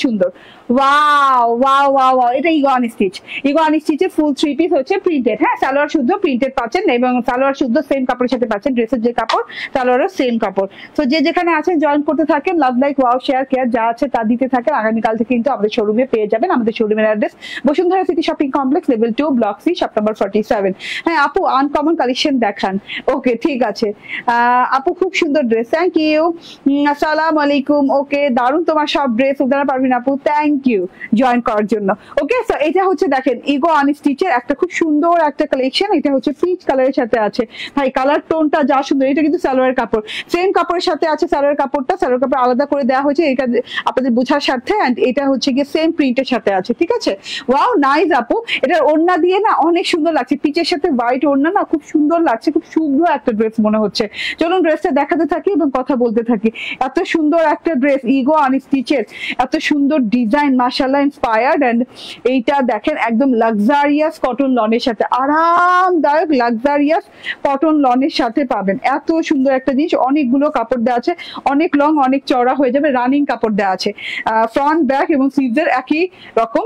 সুন্দর। Wow wow wow wow, এটা ego unstitch. Ego আনস্টিচের ফুল 3 piece হচ্ছে প্রিন্টেড, হ্যাঁ সালোয়ার শুদ্ধ প্রিন্টেড পাচ্ছেন এবং সালোয়ার শুদ্ধ সেম কাপড়ের সাথে পাচ্ছেন, ড্রেসের যে কাপড় সালোয়ারের সেম কাপড়। তো যে যেখানে আছেন জয়েন করতে থাকেন, love like wow share care যা আছে তা দিতে থাকেন। আগামীকাল থেকে কিন্তু আমাদের শোরুমে পেয়ে যাবেন। আমাদের শোরুমের address Bashundhara city shopping complex, level 2, block C, shop number 47। হ্যাঁ আপু আনকমন কালেকশন দেখান। ওকে ঠিক আছে আপু, খুব সুন্দর ড্রেস, থ্যাংক ইউ। আসসালামু আলাইকুম। ওকে দারুন তোমার সব ড্রেস, উদারা পারবেন আপু, থ্যাংক ইউ জয়েন করার জন্য। ওকে সো এটা হচ্ছে দেখেন ইগো আনস্টিচের একটা খুব সুন্দর একটা কালেকশন। এটা হচ্ছে পিচ কালারের সাথে আছে, ভাই কালার টোনটা যা সুন্দর। এটা কিন্তু সালোয়ারের কাপড়, সেম কাপড়ের সাথে আছে সালোয়ার কাপড়টা, সালোয়ার কাপড় আলাদা করে দেওয়া হয়েছে এটা আপনাদের বোঝার স্বার্থে। এন্ড এটা হচ্ছে গিয়ে সেম প্রিন্টের সাথে আছে, ঠিক আছে। ওয়াও নাইস আপু, এটার ওড়না দিয়ে না অনেক সুন্দর লাগছে, পিচের সাথে হোয়াইট ওড়না না খুব সুন্দর লাগছে, খুব শুভ্র একটা ড্রেস মনে হচ্ছে। চলুন ড্রেসটা দেখাতে থাকি এবং কথা বলতে থাকি। এত সুন্দর একটা ড্রেস ইগো আনস্টিচের, এত সুন্দর ডিজাইন, মাশাআল্লাহ ইন্সপায়ার্ড। এন্ড এইটা দেখেন একদম লাক্সারিয়াস কটন লনের সাথে, আরামদায়ক লাক্সারিয়াস কটন লনের সাথে পাবেন। এত সুন্দর একটা জিনিস, অনেকগুলো কাপড় দেওয়া আছে, অনেক লং অনেক চওড়া হয়ে যাবে, রানিং কাপড় দেওয়া আছে। ফ্রন্ট ব্যাক এবং স্লিভসের একই রকম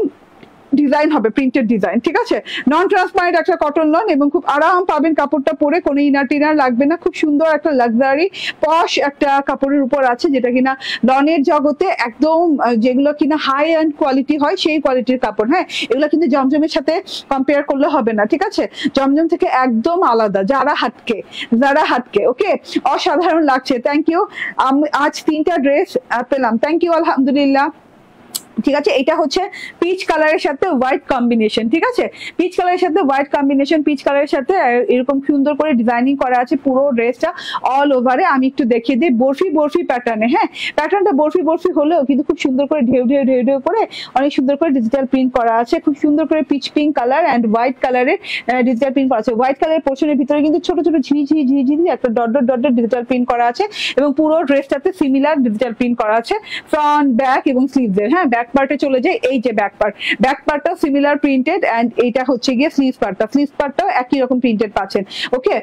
ডিজাইন হবে, প্রিন্টেড ডিজাইন, ঠিক আছে। নন ট্রান্সপারেন্ট একটা কটন লন এবং খুব আরাম পাবেন কাপড়টা পরে, কোনো ইনার টিনার লাগবে না। খুব সুন্দর একটা লাক্সারি পশ একটা কাপড়ের উপর আছে, যেটা কিনা লনের জগতে একদম যেগুলো কিনা হাই এন্ড কোয়ালিটি হয় সেই কোয়ালিটির কাপড়। হ্যাঁ এগুলো কিন্তু জমজমের সাথে কম্পেয়ার করলে হবে না, ঠিক আছে। জমজম থেকে একদম আলাদা, যারা হাটকে। ওকে অসাধারণ লাগছে, থ্যাংক ইউ। আজ 3টা ড্রেস পেলাম, থ্যাংক ইউ আলহামদুলিল্লাহ। ঠিক আছে, এটা হচ্ছে পিচ কালারের সাথে হোয়াইট কম্বিনেশন, ঠিক আছে। পিচ কালারের সাথে হোয়াইট কম্বিনেশন, পিচ কালারের সাথে এরকম সুন্দর করে ডিজাইনিং করা আছে পুরো ড্রেসটা অল ওভারে। আমি একটু দেখিয়ে দিই, বরফি প্যাটার্নে। হ্যাঁ প্যাটার্নটা বরফি হলেও কিন্তু খুব সুন্দর করে ঢেউ করে অনেক সুন্দর করে ডিজিটাল প্রিন্ট করা আছে। খুব সুন্দর করে peach pink colour and white কালারের ডিজিটাল প্রিন্ট করা আছে। হোয়াইট কালারের পোর্শনের ভিতরে কিন্তু ছোট ছোট ঝিঝি একটা ডট ডিজিটাল প্রিন্ট করা আছে এবং পুরো ড্রেসটাতে সিমিলার ডিজিটাল প্রিন্ট করা আছে ফ্রন্ট ব্যাক এবং স্লিভসের। হ্যাঁ ব্যাক পার্টে চলে যায়, এই যে ব্যাক পার্টটাও সিমিলার প্রিন্টেড এন্ড এইটা হচ্ছে গিয়ে স্লিভ পার্টটাও একই রকম প্রিন্টেড পাচ্ছেন। ওকে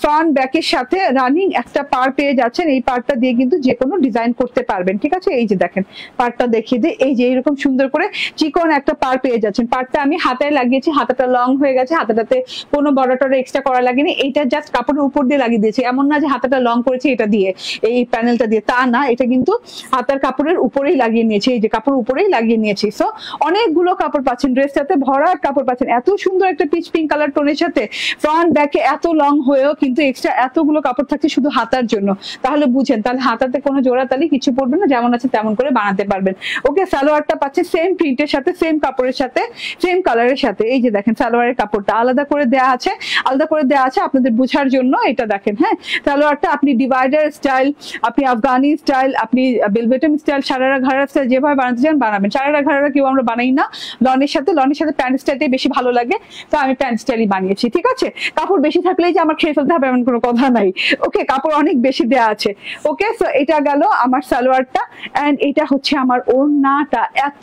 ফ্রন্ট ব্যাকের সাথে রানিং একটা পার পেয়ে যাচ্ছেন, এই পার্টটা দিয়ে কিন্তু যে কোনো ডিজাইন করতে পারবেন, ঠিক আছে। এই যে দেখেন পার্টটা দেখিয়ে দিই, এই যে এরকম সুন্দর করে চিকন একটা পার পেয়ে যাচ্ছেন। পার্টটা আমি হাতায় লাগিয়েছি, হাতাটা লং হয়ে গেছে, হাতাটাতে কোনো বর্ডার এক্সট্রা করা লাগেনি, এইটা জাস্ট কাপড়ের উপর দিয়ে লাগিয়ে দিয়েছি। এমন না যে হাতাটা লং করেছি এটা দিয়ে, এই প্যানেলটা দিয়ে, তা না, এটা কিন্তু হাতার কাপড়ের উপরেই লাগিয়ে নিয়েছি, এই যে কাপড় উপরেই লাগিয়ে নিয়েছি। সো অনেকগুলো কাপড় পাচ্ছেন, ড্রেসটাতে ভরা কাপড় পাচ্ছেন, এত সুন্দর একটা পিচ পিঙ্ক কালার টোনের সাথে ফ্রন্ট ব্যাকে এত লং হয়েও কিন্তু এক্সট্রা এতগুলো কাপড় থাকছে শুধু হাতার জন্য। তাহলে বুঝেন, তাহলে হাতাতে কোনো জোড়াতালি কিছু পড়বে না, যেমন আছে তেমন করে বানাতে পারবেন। ওকে সালোয়ারটা পাচ্ছে সেম প্রিন্টের সাথে, সেম কাপড়ের সাথে, সেম কালারের সাথে। এই যে দেখেন সালোয়ারের কাপড়টা আলাদা করে দেওয়া আছে আপনাদের বোঝার জন্য। এটা দেখেন, হ্যাঁ সালোয়ারটা আপনি ডিভাইডার স্টাইল, আপনি আফগানি স্টাইল, আপনি বেলভেটম স্টাইল, সারারা ঘাড়া স্টাইল যেভাবে বানাতে চান বানাবেন। সারারা ঘাড়া কেউ আমরা বানাই না, লনের সাথে প্যান্ট স্টাইলটাই বেশি ভালো লাগে, তো আমি প্যান্ট স্টাইলই বানিয়েছি, ঠিক আছে। কাপড় বেশি থাকলেই যে আমার খেয়ে ফেলতে হবে এমন কোনো কথা নাই। ওকে কাপড় অনেক বেশি দেওয়া আছে। ওকে সো এটা গেল আমার সালোয়ারটা এন্ড এটা হচ্ছে আমার ওড়নাটা। এত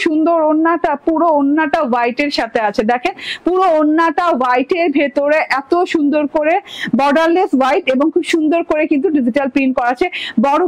সুন্দর ওড়নাটা, পুরো ওড়নাটা হোয়াইটের সাথে আছে। দেখেন পুরো ওড়নাটা হোয়াইটের ভেতরে এত সুন্দর করে বর্ডারলেস হোয়াইট এবং খুব সুন্দর করে কিন্তু ডিজিটাল প্রিন্ট করা আছে, বড়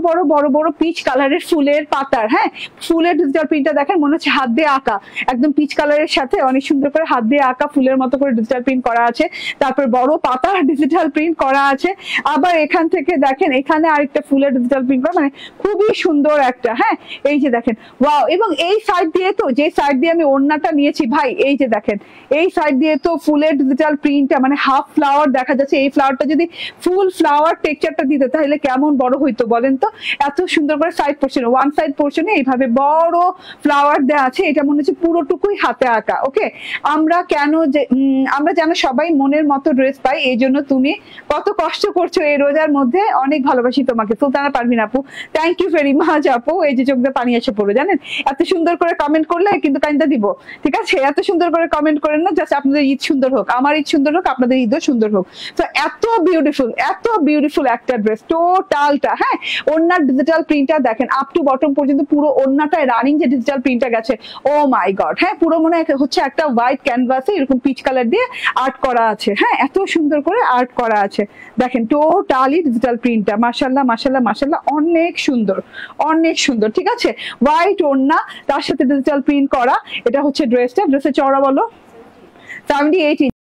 বড় পিচ কালারের ফুলের পাতার। হ্যাঁ ফুলের ডিজিটাল প্রিন্টটা দেখেন মনে হচ্ছে হাত দিয়ে আঁকা, একদম পিচ কালারের সাথে অনেক সুন্দর করে হাত দিয়ে আঁকা ফুলের মতো করে ডিজিটাল প্রিন্ট করা আছে। তারপর বড় পাতার ডিজিটাল প্রিন্ট করা আছে। আবার এখান থেকে দেখেন এখানে আরেকটা ফুলের ডিজিটাল প্রিন্ট করা, মানে খুবই সুন্দর একটা। হ্যাঁ এই যে দেখেন ওয়াও, এবং এই সাইড দিয়ে তো, যে সাইড দিয়ে আমি ওড়নাটা নিয়েছি ভাই, এই যে দেখেন এই সাইড দিয়ে তো ফুলের ডিজিটাল প্রিন্টটা, মানে হাফ ফ্লাওয়ার দেখা যাচ্ছে। এই ফ্লাওয়ারটা যদি ফুল ফ্লাওয়ার টেক্সচারটা দিত তাহলে কেমন বড় হইতো বলেন তো। এত সুন্দর করে সাইড পোর্শনে, ওয়ান সাইড পোর্শনে এইভাবে বড় ফ্লাওয়ার দেওয়া আছে। এটা মনে হচ্ছে পুরোটুকুই হাতে আঁকা। ওকে আমরা যেন সবাই মনের মতো ড্রেস পাই, এই জন্য তুমি কত কষ্ট করছো এই রোজার মধ্যে, অনেক ভালোবাসি তোমাকে। সুলতানা পারভিন আপু, থ্যাংক ইউ ভেরি মাচ আপু। এই যে চোখ দিয়ে পানি এসে পড়ে, জানেন এত সুন্দর করে কমেন্ট করলে কিন্তু কাইন্দা দিব, ঠিক আছে। এত সুন্দর করে কমেন্ট করেন না, জাস্ট আপনাদের ঈদ সুন্দর হোক, আমার ঈদ সুন্দর হোক, আপনাদের ঈদও সুন্দর হোক। তো এত বিউটিফুল একটা ড্রেস টোটালটা। হ্যাঁ ওনার ডিজিটাল প্রিন্টটা দেখেন আপ টু বটম পর্যন্ত পুরো ওড়নাটায় রানিং যে ডিজিটাল প্রিন্টটা গেছে, ও মাই গড। হ্যাঁ, পুরো মনে হচ্ছে একটা হোয়াইট ক্যানভাসে এরকম পিচ কালার দিয়ে আর্ট করা আছে। হ্যাঁ, এত সুন্দর করে আর্ট করা আছে, দেখেন টোটালি ডিজিটাল প্রিন্টটা। মাশাআল্লাহ মাশাআল্লাহ মাশাআল্লাহ, অনেক সুন্দর অনেক সুন্দর। ঠিক আছে, হোয়াইট ওড়না তার সাথে ডিজিটাল প্রিন্ট করা। এটা হচ্ছে ড্রেসটা, ড্রেসের চওড়া বলো 78 ইঞ্চি।